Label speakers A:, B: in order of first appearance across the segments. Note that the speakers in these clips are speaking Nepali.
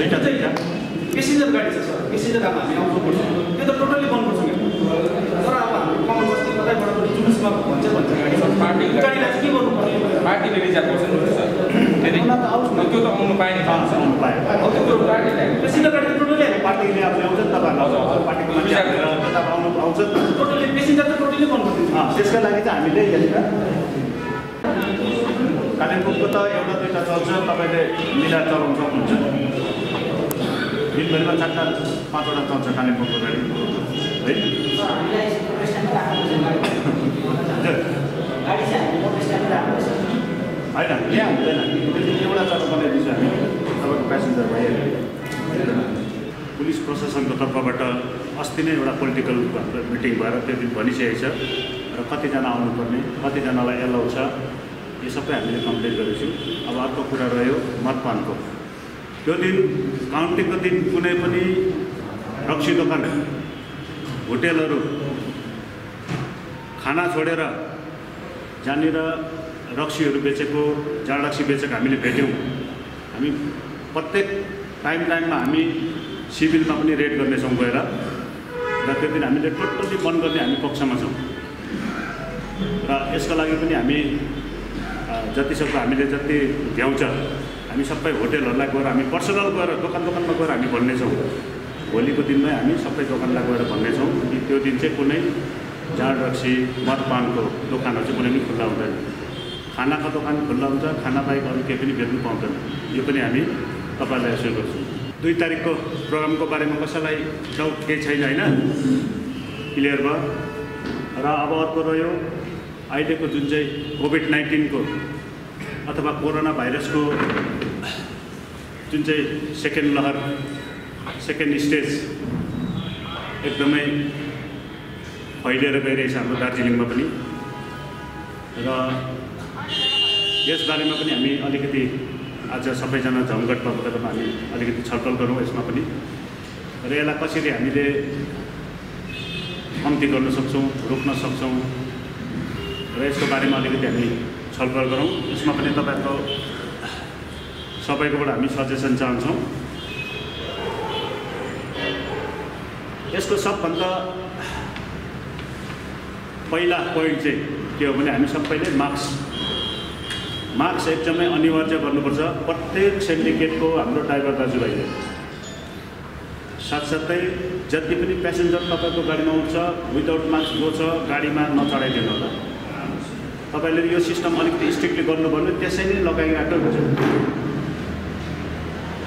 A: पेसेन्जर गाडी छ सर, पेसेन्जर अब हामी आउनुपर्छ, त्यो त टोटल्ली बन्द गर्छौँ यहाँ। तर अब हाम्रो कमन बस्ती कतैबाट पनि जुलुसमा भन्छ गाडी छ,
B: पार्टी
A: गाडीलाई चाहिँ के गर्नुपर्ने?
B: पार्टीले रिजर्भ गर्छ नि सर, त्यो त आउनु पाएन,
C: आउनु पाएन।
A: त्यो गाडी पेसेन्जर गाडी त टोटल्ली हामी
C: पार्टीले अब ल्याउँछ नि तपाईँहरूलाई, पार्टीको मान्छे आउँछ नि त।
A: टोटल्ली पेसेन्जर त टोटल्ली बन्द गरिदिन्छ।
C: त्यसका लागि चाहिँ हामीले यहाँनिर कालिम्पोङको त एउटा दुईवटा चल्छ, तपाईँले मिलाएर चलाउन सक्नुहुन्छ। दिनभरिमा 4-5वटा चल्छ कालिम्पोङको गाडी है। होइन यहाँ हुँदैन, एउटा जग्गा बनाइदिन्छु हामी, तपाईँको प्यासेन्जर भइहाल्यो। पुलिस प्रशासनको तर्फबाट अस्ति नै एउटा पोलिटिकल मिटिङ भएर त्यो दिन भनिसकेको छ र कतिजना आउनुपर्ने, कतिजनालाई एलाउ छ, यो सबै हामीले कम्प्लिट गरेको छौँ। अब अर्को कुरा रह्यो मदपानको। त्यो दिन काउन्टिङको दिन कुनै पनि रक्सी दोकान, होटेलहरू खाना छोडेर जहाँनिर रक्सीहरू बेचेको, जाँड रक्सी बेचेको हामीले भेट्यौँ। हामी प्रत्येक टाइममा हामी सिभिलमा पनि रेड गर्नेछौँ गएर, र त्यो दिन हामीले टोटल्ली बन्द गर्ने हामी पक्षमा छौँ। र यसका लागि पनि हामी जतिसक्दो हामीले जति भ्याउँछ हामी सबै होटेलहरूलाई गएर, हामी पर्सनल गएर दोकानमा गएर हामी भन्नेछौँ। भोलिको दिनमै हामी सबै दोकानलाई गएर भन्नेछौँ कि त्यो दिन चाहिँ कुनै जाँड रक्सी मदपानको दोकानहरू चाहिँ कुनै पनि खुल्ला हुँदैन। खानाको दोकान खुल्ला हुन्छ, खाना बाहेक अरू केही पनि बेच्नु पाउँदैन। यो पनि हामी तपाईँलाई एस्योर गर्छौँ। 2 तारिकको प्रोग्रामको बारेमा कसैलाई डाउट केही छैन होइन, क्लियर भयो। र अब अर्को रह्यो अहिलेको जुन चाहिँ कोभिड-19 अथवा कोरोना भाइरसको जुन चाहिँ सेकेन्ड लहर, सेकेन्ड स्टेज एकदमै फैलिएर गइरहेछ हाम्रो दार्जिलिङमा पनि। र यसबारेमा पनि हामी अलिकति आज सबैजना जमघट भएको बेलामा हामी अलिकति छलफल गरौँ यसमा पनि, र यसलाई कसरी हामीले कम्ती गर्न सक्छौँ, रोक्न सक्छौँ, र यसको बारेमा अलिकति हामी छलफल गरौँ। यसमा पनि तपाईँको सबैकोबाट हामी सजेसन चाहन्छौँ। यसको सबभन्दा पहिला पोइन्ट चाहिँ के हो भने हामी सबैले मास्क एकदमै अनिवार्य गर्नुपर्छ प्रत्येक सिन्डिकेटको हाम्रो ड्राइभर दाजुभाइले। साथसाथै जति पनि प्यासेन्जर तपाईँको गाडीमा उठ्छ विदाउट मास्क जो छ गाडीमा नचढाइदिनु होला। तपाईँले यो सिस्टम अलिकति स्ट्रिक्टली गर्नुभयो भने त्यसै नै लगाइराखेको हुन्छ।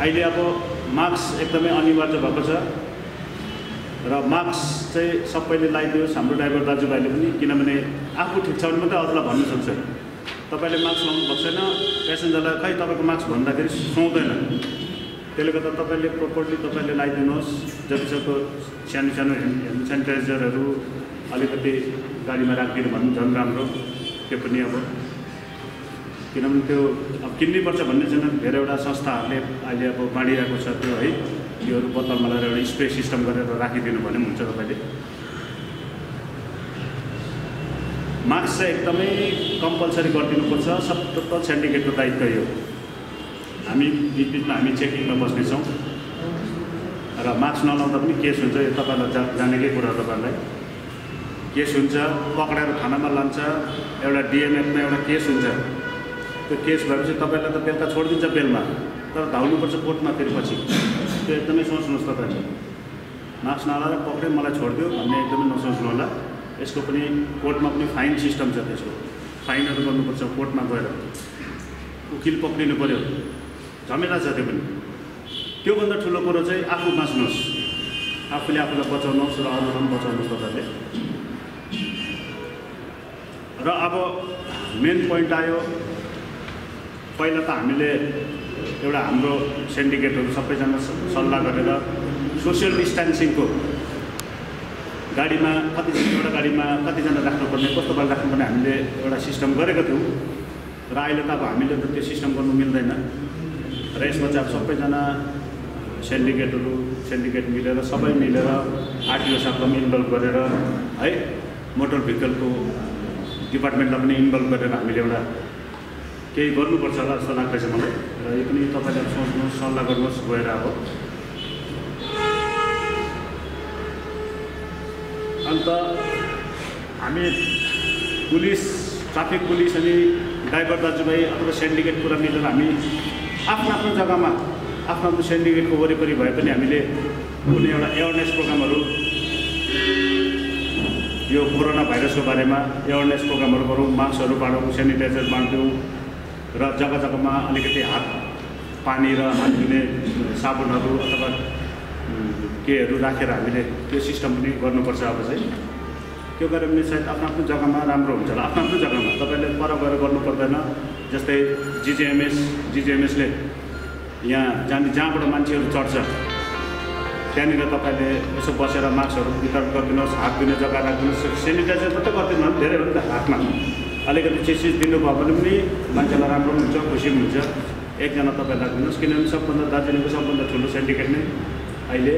C: अहिले अब मास्क एकदमै अनिवार्य भएको छ र मास्क चाहिँ सबैले लगाइदियोस् हाम्रो ड्राइभर दाजुभाइले पनि, किनभने आफू ठिक छ भने मात्रै अरूलाई भन्नु सक्छ। तपाईँले मास्क लाउनु भएको छैन, प्यासेन्जरलाई खै तपाईँको मास्क भन्दाखेरि सुहाउँदैन। त्यसले गर्दा तपाईँले प्रोपरली तपाईँले लगाइदिनुहोस्। जतिसक्दो सानो ह्यान्ड सेनिटाइजरहरू अलिकति गाडीमा राखिदिनु भन्नु झन् राम्रो। त्यो पनि अब किनभने त्यो अब किन्नैपर्छ भन्ने छैन, धेरैवटा संस्थाहरूले अहिले अब बाँडिरहेको छ त्यो है, त्योहरू बोतलमा लगाएर एउटा स्प्रे सिस्टम गरेर राखिदिनु भने पनि हुन्छ। तपाईँले मास्क चाहिँ एकदमै कम्पलसरी गरिदिनुपर्छ। सबै सिन्डिकेटको दायित्व यो। हामी बिचमा हामी चेकिङमा बस्नेछौँ र मास्क नलाउँदा पनि केस हुन्छ। यो तपाईँलाई जानेकै कुरा, तपाईँलाई केस हुन्छ, पक्रेर थानामा लान्छ, एउटा डिएमएफमा एउटा केस हुन्छ। त्यो केस भएपछि तपाईँलाई त बेलुका छोडिदिन्छ बेलमा, तर धाउनुपर्छ कोर्टमा फेरि पछि। त्यो एकदमै सोच्नुहोस् तपाईँले। मास्क नलाएर पक्रेर मलाई छोडिदियो भन्ने एकदमै नसोच्नु होला। यसको पनि कोर्टमा पनि फाइन सिस्टम छ, त्यसको फाइनहरू गर्नुपर्छ कोर्टमा गएर, उकिल पक्रिनु पऱ्यो, झमेला छ त्यो पनि। त्योभन्दा ठुलो कुरो चाहिँ आफू बाँच्नुहोस्, आफूले आफूलाई बचाउनुहोस् र अरूलाई पनि बचाउनुहोस् तपाईँले। र अब मेन पोइन्ट आयो, पहिला त हामीले एउटा हाम्रो सिन्डिकेटहरू सबैजना सल्लाह गरेर सोसियल डिस्टेन्सिङको गाडीमा एउटा गाडीमा कतिजना राख्नुपर्ने, कस्तो पाराले राख्नुपर्ने हामीले एउटा सिस्टम गरेको थियौँ। र अहिले त अब हामीले त त्यो सिस्टम गर्नु मिल्दैन। र यसमा चाहिँ अब सबैजना सिन्डिकेट मिलेर सबै मिलेर आरटिओ साहबलाई पनि इन्भल्भ गरेर है, मोटर भेहिकलको डिपार्टमेन्टलाई पनि इन्भल्भ गरेर हामीले एउटा केही गर्नुपर्छ होला जस्तो लाग्दैछ मलाई र यो पनि तपाईँले सोच्नुहोस् सल्लाह गर्नुहोस् गएर अब अन्त हामी पुलिस ट्राफिक पुलिस अनि ड्राइभर दाजुभाइ अथवा सिन्डिकेट पुरा मिलेर हामी आफ्नो जग्गामा आफ्नो सिन्डिकेटको वरिपरि भए पनि हामीले कुनै एउटा एवेरनेस प्रोग्रामहरू यो कोरोना भाइरसको बारेमा एवेरनेस प्रोग्रामहरू गरौँ, मास्कहरू बाँडौँ, सेनिटाइजर बाँड्यौँ र जग्गा जग्गामा अलिकति हात पानी र हात धुने साबुनहरू अथवा केहरू राखेर हामीले त्यो सिस्टम पनि गर्नुपर्छ। अब चाहिँ त्यो गऱ्यो भने सायद आफ्नो जग्गामा राम्रो हुन्छ होला। आफ्नो जग्गामा तपाईँले पर गएर गर्नु पर्दैन। जस्तै जिजिएमएसले यहाँ जहाँबाट मान्छेहरू चढ्छ त्यहाँनिर तपाईँले यसो बसेर मास्कहरू वितरण गरिदिनुहोस्, हात धुने जग्गा राखिदिनुहोस्, सेनिटाइजर मात्रै गरिदिनु धेरै हो नि त, हातमा अलिकति चिज दिनुभयो भने पनि मान्छेलाई राम्रो पनि हुन्छ, खुसी पनि हुन्छ। एकजना तपाईँ राखिदिनुहोस्, किनभने सबभन्दा दार्जिलिङको सबभन्दा ठुलो सिन्डिकेट नै अहिले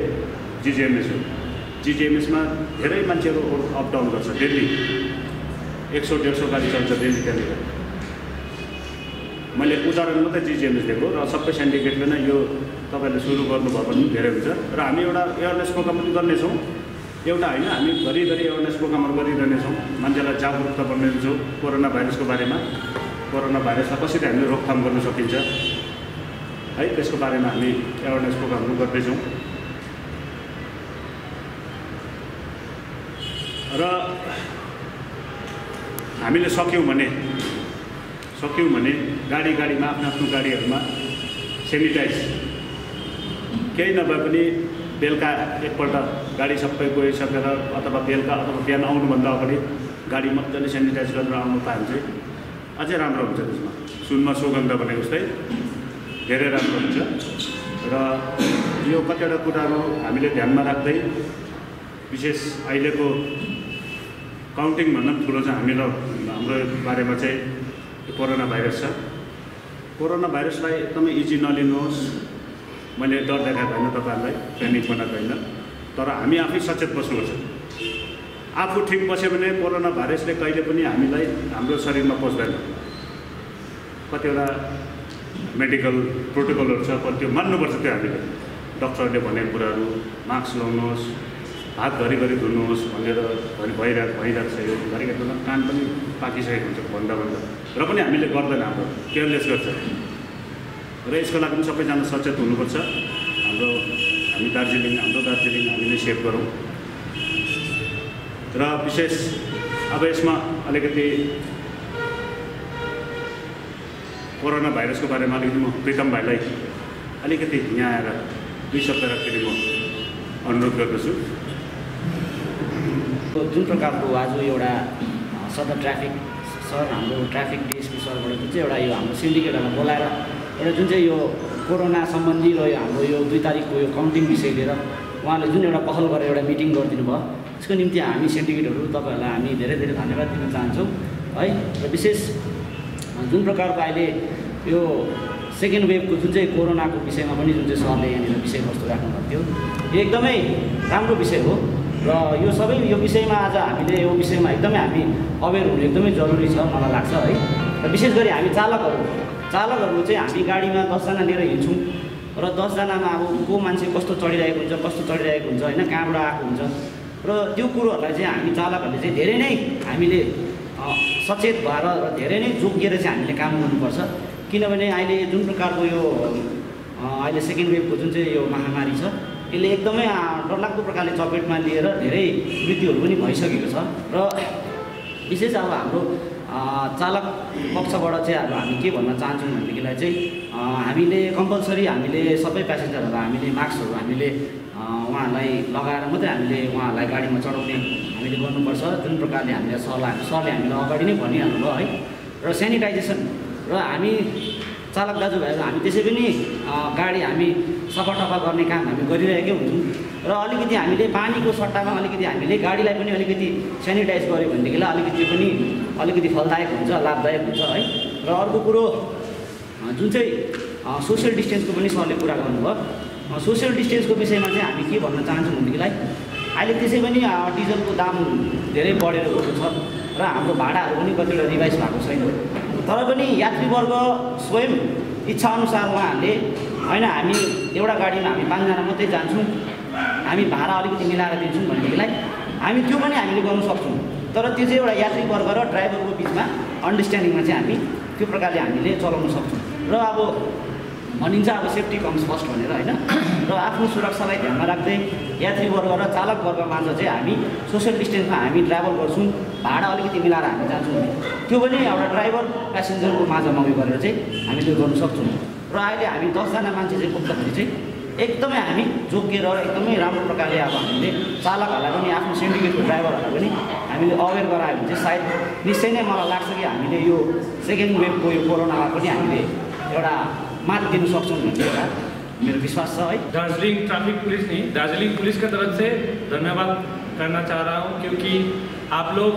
C: जिजिएमएस हो। जिजिएमएसमा धेरै मान्छेहरू अप डाउन गर्छ, डेली 100-150 गाडी चल्छ डेली त्यहाँनिर। मैले उदाहरण मात्रै जिजिएमएस दिएको र सबै सिन्डिकेटले नै यो तपाईँले सुरु गर्नुभयो भने धेरै हुन्छ। र हामी एउटा एवेरनेस प्रोग्राम पनि गर्नेछौँ, एउटा होइन हामी घरिघरि एवेरनेस प्रोग्रामहरू गरिरहनेछौँ, मान्छेलाई जागरुकता बनाइदिन्छौँ कोरोना भाइरसको बारेमा, कोरोना भाइरसलाई कसरी हामीले रोकथाम गर्न सकिन्छ है, त्यसको बारेमा हामी एवेरनेस प्रोग्रामहरू गर्दैछौँ। र हामीले सक्यौँ भने गाडीमा आफ्नो गाडीहरूमा सेनिटाइज केही नभए पनि बेलुका एकपल्ट गाडी सबै गइसकेर अथवा बेलुका अथवा बिहान आउनुभन्दा अगाडि गाडी मजाले सेनिटाइज गरेर आउनु पायो भने चाहिँ अझै राम्रो हुन्छ। त्यसमा सुनमा सुगन्ध भनेको जस्तै धेरै राम्रो हुन्छ। र यो कतिवटा कुराहरू हामीले ध्यानमा राख्दै विशेष अहिलेको काउन्टिङभन्दा पनि ठुलो चाहिँ हाम्रो बारेमा चाहिँ कोरोना भाइरस छ। कोरोना भाइरसलाई एकदमै इजी नलिनुहोस्। मैले डर देखाएको होइन तपाईँहरूलाई, प्यानिक बनाएको होइन, तर हामी आफै सचेत बस्नुपर्छ। आफू ठिक बस्यो भने कोरोना भाइरसले कहिले पनि हामीलाई हाम्रो शरीरमा पस्दैन। कतिवटा मेडिकल प्रोटोकलहरू छ, त्यो मान्नुपर्छ। त्यो हामीले डक्टरले भनेको कुराहरू, मास्क लगाउनुहोस्, हात घरिघरि धुनुहोस् भनेर भइरहेको छ। यो घरिघरि कान पनि पाकिसकेको हुन्छ भन्दा र पनि हामीले गर्दैन, हाम्रो केयरलेस गर्छ। र यसको लागि पनि सबैजना सचेत हुनुपर्छ। हाम्रो दार्जिलिङ हामीले सेभ गरौँ। र विशेष अब यसमा अलिकति कोरोना भाइरसको बारेमा अलिकति म प्रितम भाइलाई अलिकति यहाँ आएर 2 शब्द राखेर म अनुरोध गर्दछु।
D: जुन प्रकारको आज एउटा सदर ट्राफिक सर, हाम्रो ट्राफिक डिएसपी सरबाट जुन चाहिँ एउटा यो हाम्रो सिन्डिकेटहरूलाई बोलाएर एउटा जुन चाहिँ यो कोरोना सम्बन्धी र हाम्रो यो 2 तारिकको यो काउन्टिङ विषय लिएर उहाँले जुन एउटा पहल गरेर एउटा मिटिङ गरिदिनु भयो, त्यसको निम्ति हामी सिन्डिकेटहरू तपाईँहरूलाई हामी धेरै धेरै धन्यवाद दिन चाहन्छौँ है। र विशेष जुन प्रकारको अहिले यो सेकेन्ड वेभको जुन चाहिँ कोरोनाको विषयमा पनि जुन चाहिँ सरले यहाँनिर विषयवस्तु राख्नुभएको थियो, यो एकदमै राम्रो विषय हो। र यो विषयमा आज हामीले यो विषयमा एकदमै हामी अवेर हुनु एकदमै जरुरी छ मलाई लाग्छ है। र विशेष गरी हामी चालकहरू चाहिँ हामी गाडीमा 10 जना लिएर हिँड्छौँ र 10 जनामा अब को मान्छे कस्तो चढिरहेको हुन्छ होइन, कहाँबाट आएको हुन्छ। र त्यो कुरोहरूलाई चाहिँ हामी चालकहरूले चाहिँ धेरै नै हामीले सचेत भएर र धेरै नै जोगिएर चाहिँ हामीले काम गर्नुपर्छ। किनभने अहिले जुन प्रकारको यो अहिले सेकेन्ड वेभको जुन चाहिँ यो महामारी छ, यसले एकदमै डरलाग्दो प्रकारले चपेटमा लिएर धेरै मृत्युहरू पनि भइसकेको छ। र विशेष अब हाम्रो चालक पक्षबाट चाहिँ अब हामी के भन्न चाहन्छौँ भनेदेखिलाई चाहिँ हामीले कम्पलसरी हामीले सबै प्यासेन्जरहरूलाई हामीले मास्कहरू हामीले उहाँहरूलाई लगाएर मात्रै हामीले उहाँहरूलाई गाडीमा चढाउने हामीले गर्नुपर्छ। जुन प्रकारले हामीले सरले हामीलाई अगाडि नै भनिहाल्नु भयो है। र सेनिटाइजेसन र हामी चालक दाजुभाइहरू हामी त्यसै पनि गाडी हामी सफा गर्ने काम हामी गरिरहेकै हुन्छौँ। र अलिकति हामीले पानीको सट्टामा अलिकति हामीले गाडीलाई पनि अलिकति सेनिटाइज गऱ्यो भनेदेखिलाई अलिकति फलदायक हुन्छ, लाभदायक हुन्छ है। र अर्को कुरो जुन चाहिँ सोसियल डिस्टेन्सको पनि सरले कुरा गर्नुभयो, सोसियल डिस्टेन्सको विषयमा चाहिँ हामी के भन्न चाहन्छौँ भनेदेखिलाई अहिले त्यसै पनि डिजलको दाम धेरै बढेर गएको छ र हाम्रो भाडाहरू पनि कतिवटा रिभाइज भएको छैन। र तर पनि यात्रीवर्ग स्वयं इच्छाअनुसार उहाँहरूले होइन हामी एउटा गाडीमा हामी 5 जना मात्रै जान्छौँ, हामी भाडा अलिकति मिलाएर दिन्छौँ भनेदेखिलाई हामी त्यो पनि हामीले गर्न सक्छौँ। तर त्यो चाहिँ एउटा यात्रीवर्ग र ड्राइभरको बिचमा अन्डरस्ट्यान्डिङमा चाहिँ हामी त्यो प्रकारले हामीले चलाउन सक्छौँ। र अब भनिन्छ अब सेफ्टी कम्स फर्स्ट भनेर होइन, र आफ्नो सुरक्षालाई ध्यानमा राख्दै यात्रीवर्ग र चालकवर्गमाझ चाहिँ हामी सोसियल डिस्टेन्समा हामी ट्राभल गर्छौँ, भाडा अलिकति मिलाएर हामी जान्छौँ भने त्यो पनि एउटा ड्राइभर प्यासेन्जरको माझमा उयो गरेर चाहिँ हामी त्यो गर्न सक्छौँ। र अहिले हामी 10 जना मान्छे चाहिँ पुग्दाखेरि चाहिँ एकदमै हामी जोगिएर र एकदमै राम्रो प्रकारले अब हामीले चालकहरूलाई पनि आफ्नो सिन्डिकेटको ड्राइभरहरूलाई पनि हामीले अवेर गरायो भने चाहिँ सायद निश्चय नै मलाई लाग्छ कि हामीले यो सेकेन्ड वेभको यो कोरोनामा पनि हामीले एउटा मात दिन सक्छौँ भन्ने एउटा मेरो विश्वास छ है।
B: दार्जिलिङ ट्रैफिक पुलिस नहीं, दार्जिलिङ पुलिस की तरफ से धन्यवाद करना चाह रहा हूँ, क्योंकि आप लोग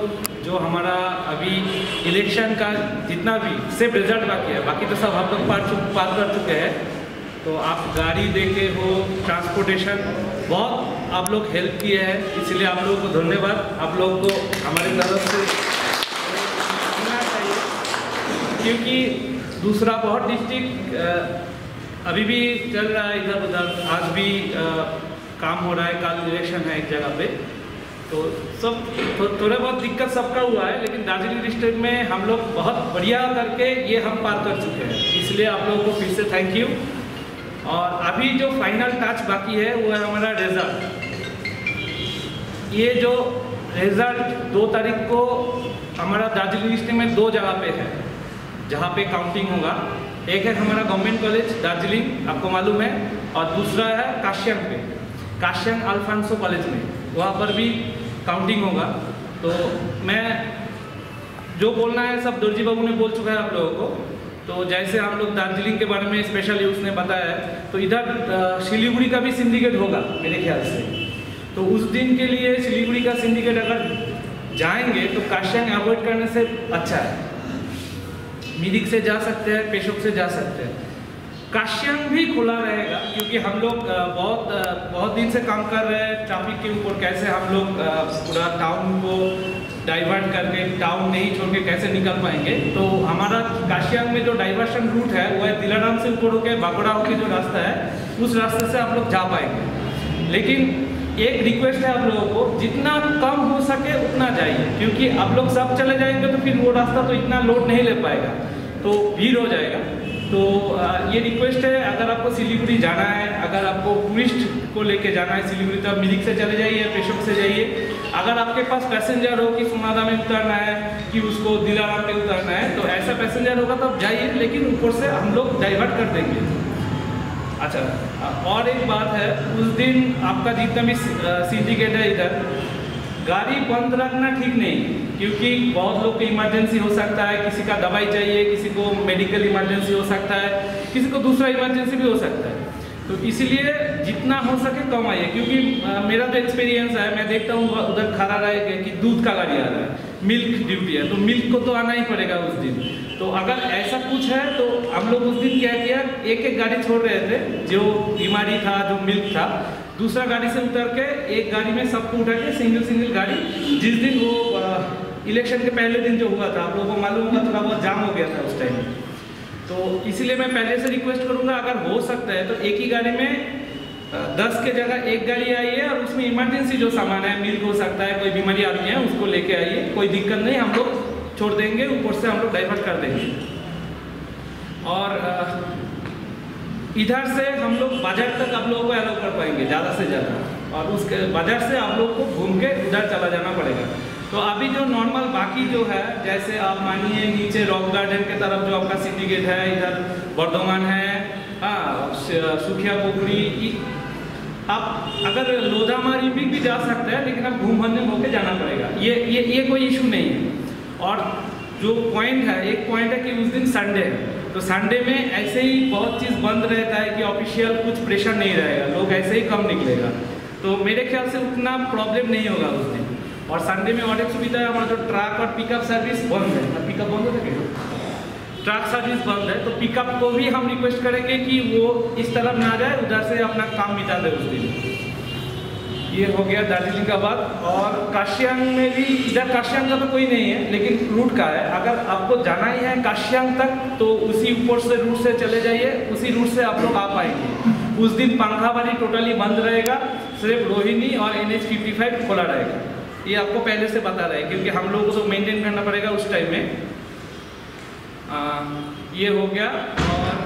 B: जो हमारा अभी इलेक्शन का जितना भी सिर्फ रिजल्ट बाकी है, बाकी तो सब हम लोग पार कर चुके हैं। तो आप गाड़ी देके हो, ट्रांसपोर्टेशन बहुत आप लोग हेल्प किए हैं, इसलिए आप लोगों को धन्यवाद। आप लोग को हमारी तरफ से सुनना चाहिए, क्योंकि दूसरा बहुत डिस्ट्रिक्ट अभी भी चल रहा है इधर उधर, आज भी काम हो रहा है, कल इलेक्शन है एक जगह पे, तो सब थोड़ा बहुत दिक्कत सबका हुआ है, लेकिन दार्जिलिंग डिस्ट्रिक्ट में हम लोग बहुत बढ़िया करके ये हम पार कर चुके हैं, इसलिए आप लोगों को फिर से थैंक यू। और अभी जो फाइनल टच बाकी है वो है हमारा रिजल्ट। ये जो रिजल्ट 2 तारीख को हमारा दार्जिलिंग डिस्ट्रिक्ट में 2 जगह पे है जहाँ पे काउंटिंग होगा। एक है हमारा गवर्नमेंट कॉलेज दार्जिलिंग, आपको मालूम है, और दूसरा है काश्यंग पे, काश्यंग अल्फांसो कॉलेज में, वहाँ पर भी काउंटिंग होगा। तो मैं जो बोलना है सब दोरजी बाबू ने बोल चुका है आप लोगों को। तो जैसे हम लोग दार्जिलिंग के बारे में स्पेशली उसने बताया है, तो इधर सिलीगुड़ी का भी सिंडिकेट होगा मेरे ख्याल से। तो उस दिन के लिए सिलीगुड़ी का सिंडिकेट अगर जाएंगे तो काश्यंग अवॉइड करने से अच्छा है, मिरिक से जा सकते हैं, पेशोक से जा सकते हैं। काश्यंग भी खुला रहेगा, क्योंकि हम लोग बहुत दिन से काम कर रहे हैं ट्रैफिक के ऊपर, कैसे हम लोग पूरा टाउन को डाइवर्ट करके टाउन नहीं छोड़ के कैसे निकल पाएंगे। तो हमारा काश्यंग में जो डाइवर्शन रूट है वो है दिलाराम से ऊपर होकर बागोड़ा होकर जो रास्ता है उस रास्ते से आप लोग जा पाएंगे। लेकिन एक रिक्वेस्ट है आप लोगों को, जितना कम हो सके उतना जाइए, क्योंकि आप लोग सब चले जाएंगे तो फिर वो रास्ता तो इतना लोड नहीं ले पाएगा, तो भीड़ हो जाएगा। तो ये रिक्वेस्ट है, अगर आपको सिलीगुड़ी जाना है, अगर आपको टूरिस्ट को लेके जाना है सिलीगुड़ी, तो आप मिरिक से चले जाइए, पेशोक से जाइए। अगर आपके पास पैसेंजर हो कि सोनादा में उतरना है कि उसको दिलाराम में उतरना है, तो ऐसा पैसेंजर होगा तो आप जाइए, लेकिन ऊपर से हम लोग डाइवर्ट कर देंगे। अच्छा, और एक बात है, उस दिन आपका जितना भी सिंडिकेट है इधर, गाड़ी बंद रखना ठीक नहीं, क्योंकि बहुत लोग को इमरजेंसी हो सकता है, किसी का दवाई चाहिए, किसी को मेडिकल इमरजेंसी हो सकता है, किसी को दूसरा इमरजेंसी भी हो सकता है। तो इसीलिए जितना हो सके कम आइए, क्योंकि मेरा तो एक्सपीरियंस है, मैं देखता हूँ उधर खड़ा रहे कि दूध का गाड़ी आ रहा है, मिल्क ड्यूटी है, तो मिल्क को तो आना ही पड़ेगा उस दिन। तो अगर ऐसा कुछ है तो हम लोग उस दिन क्या किया, एक गाड़ी छोड़ रहे थे, जो बीमारी था, जो मिल्क था, दूसरा गाड़ी से उतर के एक गाड़ी में सबको उठा के सिंगल गाड़ी, जिस दिन वो इलेक्शन के पहले दिन जो हुआ था, आप लोगों को मालूम होगा थोड़ा बहुत जाम हो गया था उस टाइम। तो इसीलिए मैं पहले से रिक्वेस्ट करूंगा, अगर हो सकता है तो एक ही गाड़ी में 10 के जगह एक गाड़ी आइए, और उसमें इमरजेंसी जो सामान है, मिल्क हो सकता है, कोई बीमारी आदमी है उसको लेके आइए, कोई दिक्कत नहीं, हम लोग छोड़ देंगे, ऊपर से हम लोग डाइवर्ट कर देंगे। और इधर से हम लोग बाजार तक आप लोगों को अलाउ कर पाएंगे ज़्यादा से ज़्यादा, और उसके बाजार से आप लोग को घूम के उधर चला जाना पड़ेगा। तो अभी जो नॉर्मल बाकी जो है, जैसे आप मानिए नीचे रॉक गार्डन के तरफ जो आपका सिंडिकेट है, इधर बर्धमान है, हाँ, सुखिया पोखरी, आप अगर लोधामारी भी जा सकते हैं, लेकिन आप घूम भरने होकर जाना पड़ेगा, ये कोई इशू नहीं है। और जो पॉइंट है, एक पॉइंट है कि उस दिन संडे है, तो संडे में ऐसे ही बहुत चीज़ बंद रहता है कि ऑफिशियल कुछ प्रेशर नहीं रहेगा, लोग ऐसे ही कम निकलेगा, तो मेरे ख्याल से उतना प्रॉब्लम नहीं होगा उस दिन। और संडे में और एक सुविधा है, हमारा जो ट्रक और पिकअप सर्विस बंद है, पिकअप बंद हो सकेगा, ट्रक सर्विस बंद है, तो पिकअप को भी हम रिक्वेस्ट करेंगे कि वो इस तरफ ना जाए, उधर से अपना काम मिटा दे उस दिन। ये हो गया दार्जिलिंग का बात। और काशियांग में भी, इधर काशियांग का तो कोई नहीं है लेकिन रूट का है। अगर आपको जाना ही है काशियांग तक तो उसी ऊपर से रूट से चले जाइए, उसी रूट से आप लोग आ पाएंगे। उस दिन पंखाबारी टोटली बंद रहेगा, सिर्फ रोहिणी और NH-55 खुला रहेगा। ये आपको पहले से बता रहे हैं क्योंकि हम लोगों को तो मेंटेन करना पड़ेगा उस टाइम में। ये हो गया। और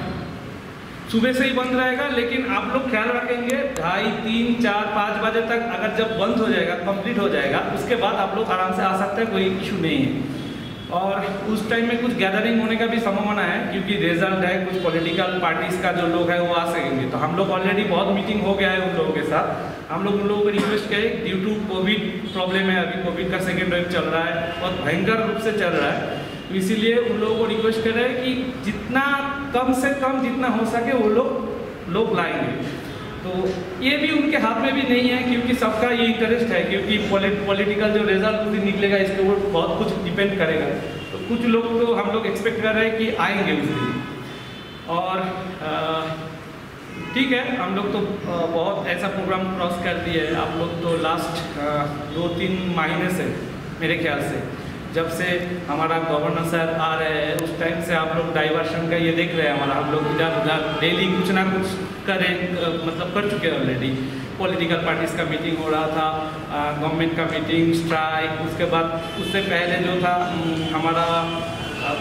B: सुबह से ही बंद रहेगा, लेकिन आप लोग ख्याल रखेंगे 2:30, 3, 4, 5 बजे तक अगर जब बंद हो जाएगा, कंप्लीट हो जाएगा, उसके बाद आप लोग आराम से आ सकते हैं, कोई इशू नहीं है। और उस टाइम में कुछ गैदरिंग होने का भी संभावना है क्योंकि रिजल्ट है, कुछ पॉलिटिकल पार्टीज का जो लोग हैं वो आ सकेंगे। तो हम लोग ऑलरेडी बहुत मीटिंग हो गया है उन लोगों के साथ। हम लोग उन लोगों को रिक्वेस्ट करें, ड्यू टू कोविड प्रॉब्लम है, अभी कोविड का सेकेंड वेव चल रहा है, बहुत भयंकर रूप से चल रहा है, तो इसीलिए उन लोगों को रिक्वेस्ट कर रहे हैं कि जितना कम से कम जितना हो सके वो लोग लाएंगे। तो ये भी उनके हाथ में भी नहीं है क्योंकि सबका ये इंटरेस्ट है, क्योंकि पॉलिटिकल जो रिजल्ट उस दिन निकलेगा इसके ऊपर बहुत कुछ डिपेंड करेगा। तो कुछ लोग तो हम लोग एक्सपेक्ट कर रहे हैं कि आएंगे उस दिन। और ठीक है, हम लोग तो बहुत ऐसा प्रोग्राम क्रॉस कर दिए है। आप लोग तो लास्ट 2-3 महीने से मेरे ख्याल से, जब से हमारा गवर्नर साहब आ रहे हैं उस टाइम से आप लोग डाइवर्शन का ये देख रहे हैं। हमारा हम लोग इधर उधर डेली कुछ ना कुछ मतलब कर चुके हैं ऑलरेडी। पॉलिटिकल पार्टीज़ का मीटिंग हो रहा था, गवर्नमेंट का मीटिंग, स्ट्राइक, उसके बाद उससे पहले जो था हमारा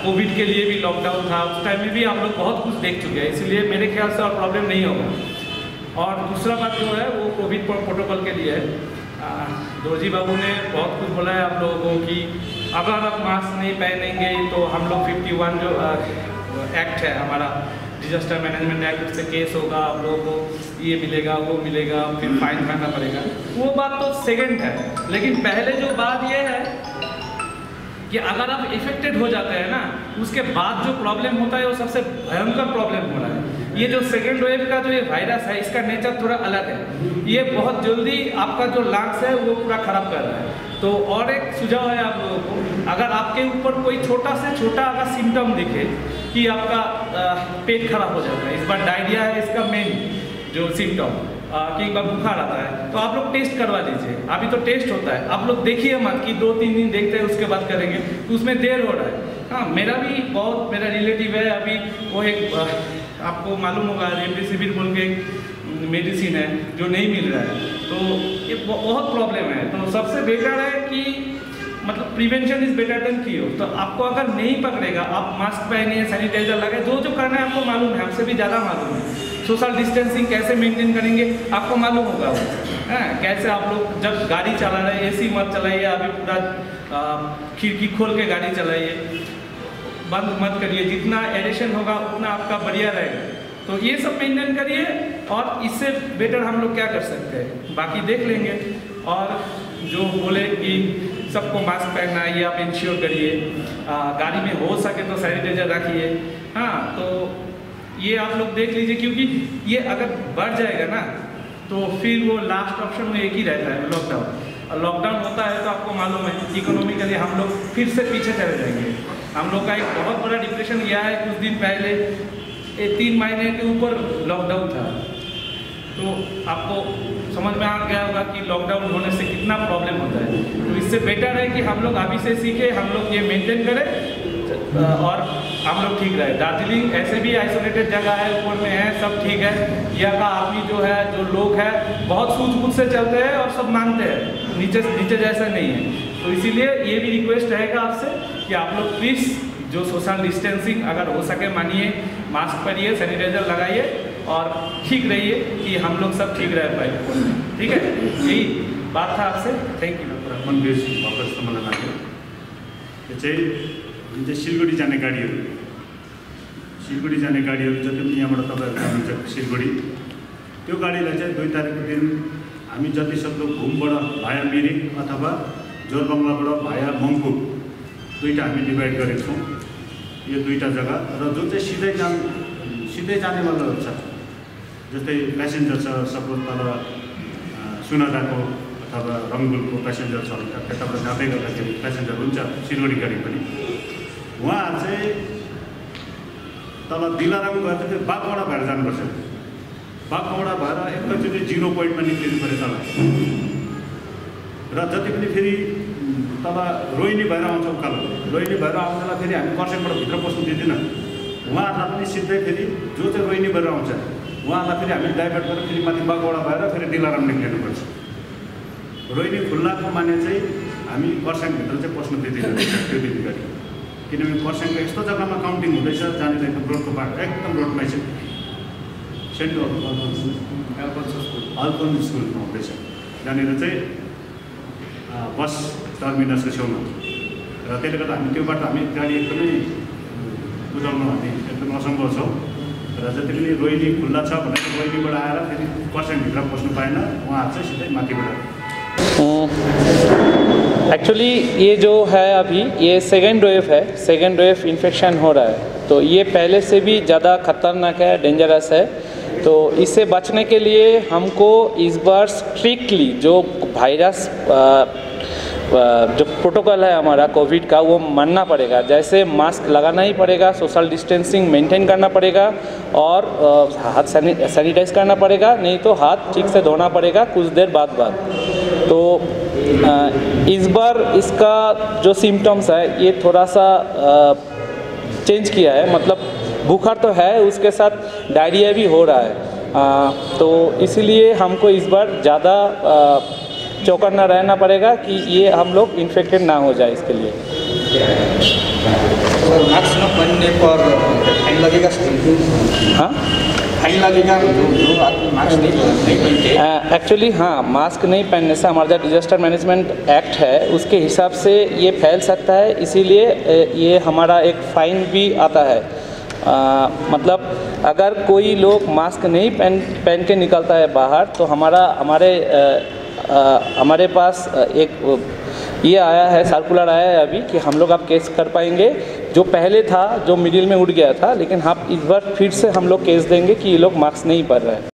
B: कोविड के लिए भी लॉकडाउन था, उस टाइम में भी आप लोग बहुत कुछ देख चुके हैं, इसलिए मेरे ख्याल से और प्रॉब्लम नहीं होगा। और दूसरा बात जो है वो कोविड प्रोटोकॉल के लिए है। दोरजी बाबू ने बहुत कुछ बोला है आप लोगों को कि अगर आप मास्क नहीं पहनेंगे तो हम लोग 51 जो एक्ट है हमारा डिजास्टर मैनेजमेंट एक्ट, उससे केस होगा, आप लोगों को ये मिलेगा वो मिलेगा, फिर फाइन भरना पड़ेगा। वो बात तो सेकंड है, लेकिन पहले जो बात ये है कि अगर आप इफेक्टेड हो जाते हैं ना, उसके बाद जो प्रॉब्लम होता है वो सबसे भयंकर प्रॉब्लम हो रहा है। ये जो सेकेंड वेव का जो ये वायरस है इसका नेचर थोड़ा अलग है। ये बहुत जल्दी आपका जो लंग्स है वो पूरा खराब कर रहा है। तो और एक सुझाव है आप लोगों को, अगर आपके ऊपर कोई छोटा से छोटा अगर सिम्टम दिखे कि आपका पेट खराब हो जाता है, इस बार डायरिया है इसका मेन जो सिम्टम, कि एक बार बुखार आता है, तो आप लोग टेस्ट करवा लीजिए। अभी तो टेस्ट होता है, आप लोग देखिए मत कि 2-3 दिन देखते हैं उसके बाद करेंगे, तो उसमें देर हो रहा है। हाँ, मेरा रिलेटिव है, अभी वो एक आपको मालूम होगा रेमडेसिविर बोल के एक मेडिसिन है जो नहीं मिल रहा है, तो ये बहुत प्रॉब्लम है। तो सबसे बेटर है कि मतलब prevention is better than cure. तो आपको अगर नहीं पकड़ेगा, आप मास्क पहनिए, सैनिटाइजर लगाए, जो करना है आपको मालूम है, हमसे भी ज़्यादा मालूम है। सोशल डिस्टेंसिंग कैसे मेंटेन करेंगे आपको मालूम होगा वो, कैसे आप लोग जब गाड़ी चला रहे हैं AC मत चलाइए, अभी पूरा खिड़की खोल के गाड़ी चलाइए, बंद मत करिए, जितना एडिशन होगा उतना आपका बढ़िया रहेगा। तो ये सब मेंटेन करिए, और इससे बेटर हम लोग क्या कर सकते हैं बाकी देख लेंगे। और जो बोले कि सबको मास्क पहनना है ये आप इंश्योर करिए, गाड़ी में हो सके तो सैनिटाइजर रखिए। हाँ, तो ये आप लोग देख लीजिए, क्योंकि ये अगर बढ़ जाएगा ना तो फिर वो लास्ट ऑप्शन में एक ही रहता है, लॉकडाउन। और लॉकडाउन होता है तो आपको मालूम है इकोनॉमिकली हम लोग फिर से पीछे चले जाएंगे। हम लोग का एक बहुत बड़ा डिप्रेशन गया है, कुछ दिन पहले 3 महीने के ऊपर लॉकडाउन था, तो आपको समझ में आ गया होगा कि लॉकडाउन होने से कितना प्रॉब्लम होता है। तो इससे बेटर है कि हम लोग अभी से सीखें, हम लोग ये मेंटेन करें और हम लोग ठीक रहे। दार्जिलिंग ऐसे भी आइसोलेटेड जगह है, ऊपर में है, सब ठीक है। यहाँ का आदमी जो है, जो लोग हैं, बहुत सूझबूझ से चलते हैं और सब मानते हैं, नीचे जैसा नहीं है। तो इसीलिए ये भी रिक्वेस्ट रहेगा आपसे कि आप लोग प्लीज़ जो सोशल डिस्टेंसिंग अगर हो सके मानिए, मास्क पहनिए, सैनिटाइजर लगाइए और ठीक रहिए कि हम लोग सब ठीक रह पाए। ठीक है, यही बात था आपसे। Thank you.
C: मनवीर भर्खर जस्तो मलाई लाग्यो। यो चाहिँ जुन चाहिँ सिलगढी जाने गाडीहरू जति पनि यहाँबाट तपाईँहरू जानुहुन्छ सिलगढी, त्यो गाडीलाई चाहिँ 2 तारिकको दिन हामी जति सक्दो घुमबाट भाया मिरिक अथवा जोरबङ्गलाबाट भाया मङ्पू दुईटा हामी डिभाइड गरेको छौँ। यो दुईटा जग्गा र जुन चाहिँ सिधै जानेवालाहरू छ, जस्तै प्यासेन्जर छ, सपोज तल सुनादाको अथवा रङ्गुलको प्यासेन्जर छ भने त्यताबाट जाँदै गर्दाखेरि प्यासेन्जर हुन्छ सिलगढी गाडी पनि, उहाँहरू चाहिँ तल दिलाराम गएर चाहिँ बागवाडा भएर जानुपर्छ। बाघौडा भएर एकैचोटि 0 पोइन्टमा निक्लिनु पऱ्यो तल र जति पनि फेरि तल रोहिणी भएर आउँछ उकालो रोहिणी भएर आउँदा फेरि हामी कर्सियङबाट भित्र पस्नु दिँदैन उहाँहरूलाई पनि सिधै फेरि जो चाहिँ रोहिणी भएर आउँछ उहाँहरूलाई फेरि हामी डाइभर्ट गरेर फेरि माथि बाघौडा भएर फेरि दिलाराम निक्लिनुपर्छ रोहिणी खुल्लाको माने चाहिँ हामी कर्सियङभित्र चाहिँ पस्नु दिँदैन त्यो दिन गरी किनभने कर्सियङको यस्तो जग्गामा काउन्टिङ हुँदैछ जहाँनिर एकदम रोडको बाटो एकदम रोडमै छ सेन्ट अल्फोन्स स्कुल हुँदैछ जहाँनिर चाहिँ बस टर्मिनसको छेउमा र त्यसले गर्दा हामी त्यो बाटो हामी गाडी एकदमै बुझाउनु हामी एकदम असम्भव छौँ र जति पनि रोहिणी खुल्ला छ भनेर रोहिणीबाट आएर फेरि कर्सियङभित्र पस्नु पाएन उहाँहरू चाहिँ सिधै माथिबाट
B: एक्चुअली ये जो है अभी ये सेकेंड वेव इन्फेक्शन हो रहा है तो ये पहले से भी ज़्यादा खतरनाक है डेंजरस है तो इससे बचने के लिए हमको इस बार स्ट्रिक्टली जो वायरस जो प्रोटोकॉल है हमारा कोविड का वो मानना पड़ेगा जैसे मास्क लगाना ही पड़ेगा सोशल डिस्टेंसिंग मेंटेन करना पड़ेगा और हाथ सैनिटाइज करना पड़ेगा नहीं तो हाथ ठीक से धोना पड़ेगा कुछ देर बाद तो इस बार इसका जो सिम्टम्स है ये थोड़ा सा चेंज किया है मतलब बुखार तो है उसके साथ डायरिया भी हो रहा है तो इसीलिए हमको इस बार ज़्यादा चौकन्ना रहना पड़ेगा कि ये हम लोग इन्फेक्टेड ना हो जाए इसके लिए
E: मास्क न पहनने पर फाइन लगेगा
B: हाँ
E: फाइन लगेगा जो मास्क नहीं पहनते
B: एक्चुअली हाँ मास्क नहीं पहनने से हमारा जो डिजास्टर मैनेजमेंट एक्ट है उसके हिसाब से ये फैल सकता है इसीलिए ये हमारा एक फ़ाइन भी आता है मतलब अगर कोई लोग मास्क नहीं पहन के निकलता है बाहर तो हमारे पास एक ये आया है सर्कुलर आया है अभी कि हम लोग अब केस कर पाएंगे जो पहले था जो मिडिल में उठ गया था लेकिन हम इस बार फिर से हम लोग केस देंगे कि ये लोग मास्क नहीं पहन रहे हैं।